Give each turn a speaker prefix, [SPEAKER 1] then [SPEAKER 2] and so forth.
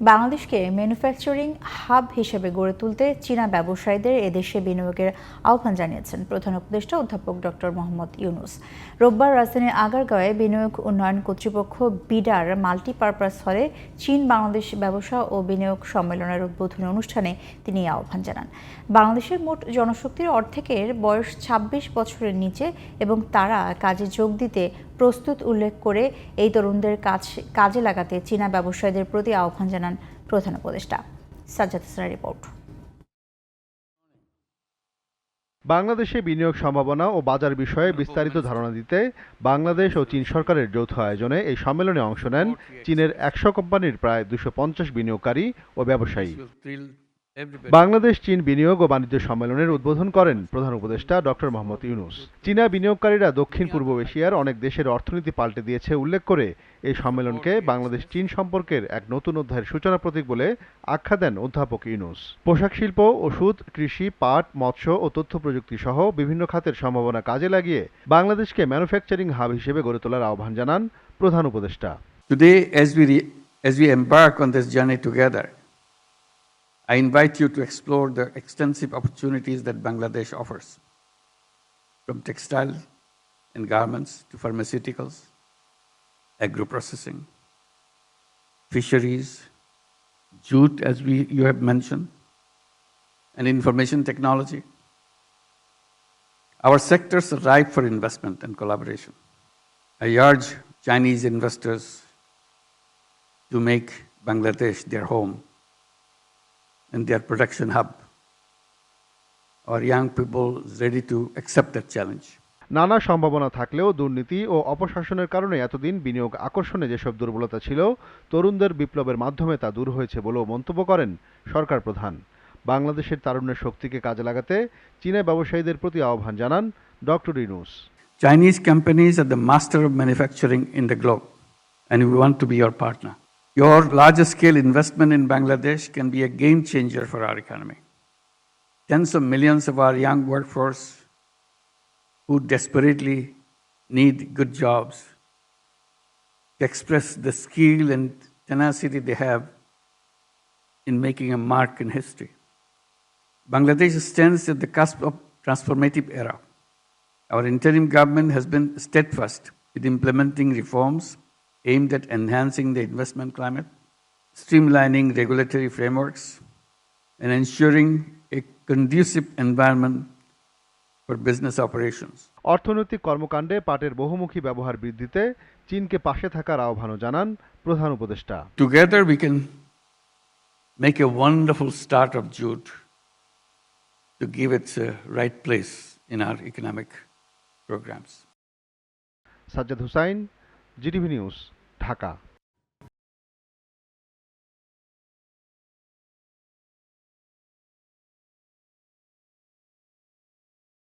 [SPEAKER 1] বাংলাদেশকে manufacturing hub হিসেবে গড়ে তুলতে চীনা ব্যবসায়ীদের এদেশে বিনিয়োগের আহ্বান জানিয়েছেন প্রধান উপদেষ্টা অধ্যাপক ডক্টর মোহাম্মদ ইউনূস। রোববার রাজধানীর আগারগাঁওয়ে বিনিয়োগ উন্নয়ন কর্তৃপক্ষ বিডার মাল্টিপারপাস হলে চীন বাংলাদেশ ব্যবসা ও বিনিয়োগ সম্মেলনের উদ্বোধনী অনুষ্ঠানে তিনি এই আহ্বান জানান। বাংলাদেশের মোট জনশক্তির অর্ধেকের বয়স ২৬ বছরের নিচে এবং তারা কাজে যোগ দিতে প্রস্তুত উল্লেখ করে এই তরুণদের কাজে লাগাতে চীনা ব্যবসায়ীদের প্রতি আহ্বান জানান প্রধান উপদেষ্টা। সাজ্জাদ হোসেনের রিপোর্ট।
[SPEAKER 2] বাংলাদেশে বিনিয়োগ সম্ভাবনা ও বাজার বিষয়ে বিস্তারিত ধারণা দিতে বাংলাদেশ ও চীন সরকারের যৌথ আয়োজনে এই সম্মেলনে অংশ নেন চীনের ১০০ কোম্পানির প্রায় ২৫০ বিনিয়োগকারী ও ব্যবসায়ী। বাংলাদেশ চীন বিনিয়োগ ও বাণিজ্য সম্মেলনের উদ্বোধন করেন প্রধান উপদেষ্টা ডক্টর মোহাম্মদ ইউনূস। চীনা বিনিয়োগকারীরা দক্ষিণ পূর্ব এশিয়ার অনেক দেশের অর্থনীতি পাল্টে দিয়েছে উল্লেখ করে এই সম্মেলনকে বাংলাদেশ চীন সম্পর্কের এক নতুন অধ্যায়ের সূচনা প্রতীক বলে আখ্যা দেন অধ্যাপক ইউনূস। পোশাক শিল্প, ওষুধ, কৃষি, পাট, মৎস্য ও তথ্য প্রযুক্তি সহ বিভিন্ন খাতের সম্ভাবনা কাজে লাগিয়ে বাংলাদেশকে ম্যানুফ্যাকচারিং হাব হিসেবে গড়ে তোলার আহ্বান জানান প্রধান উপদেষ্টা।
[SPEAKER 3] Today, as we embark on this journey together, I invite you to explore the extensive opportunities that Bangladesh offers, from textile and garments to pharmaceuticals, agro-processing, fisheries, jute, as you have mentioned, and information technology. Our sectors are ripe for investment and collaboration. I urge Chinese investors to make Bangladesh their home and their production hub. Our young people is ready to accept that challenge.
[SPEAKER 2] নানা সম্ভাবনা থাকলেও দুর্নীতি ও অপশাসনের কারণে এতদিন বিনিয়োগ আকর্ষণে যেসব দুর্বলতা ছিল, তরুণদের বিপ্লবের মাধ্যমে তা দূর হয়েছে বলেও মন্তব্য করেন সরকার প্রধান। বাংলাদেশের তারুণ্যের শক্তিকে কাজে লাগাতে চীনা ব্যবসায়ীদের প্রতি আহ্বান জানান doctor Yunus.
[SPEAKER 3] Chinese companies are the master of manufacturing in the globe, and we want to be your partner. Your larger scale investment in Bangladesh can be a game changer for our economy. Tens of millions of our young workforce who desperately need good jobs to express the skill and tenacity they have in making a mark in history. Bangladesh stands at the cusp of transformative era. Our interim government has been steadfast in implementing reforms aimed at enhancing the investment climate, streamlining regulatory frameworks, and ensuring a conducive environment for business operations.
[SPEAKER 2] অর্থনৈতিক কর্মকাণ্ডে পাটের বহুমুখী ব্যবহার বৃদ্ধিতে চীনকে পাশে থাকার আহ্বানও জানান প্রধান উপদেষ্টা।
[SPEAKER 3] Together we can make a wonderful start of jute to give its right place in our economic programs.
[SPEAKER 2] Sajjad Hossain, GTV news, Dhaka.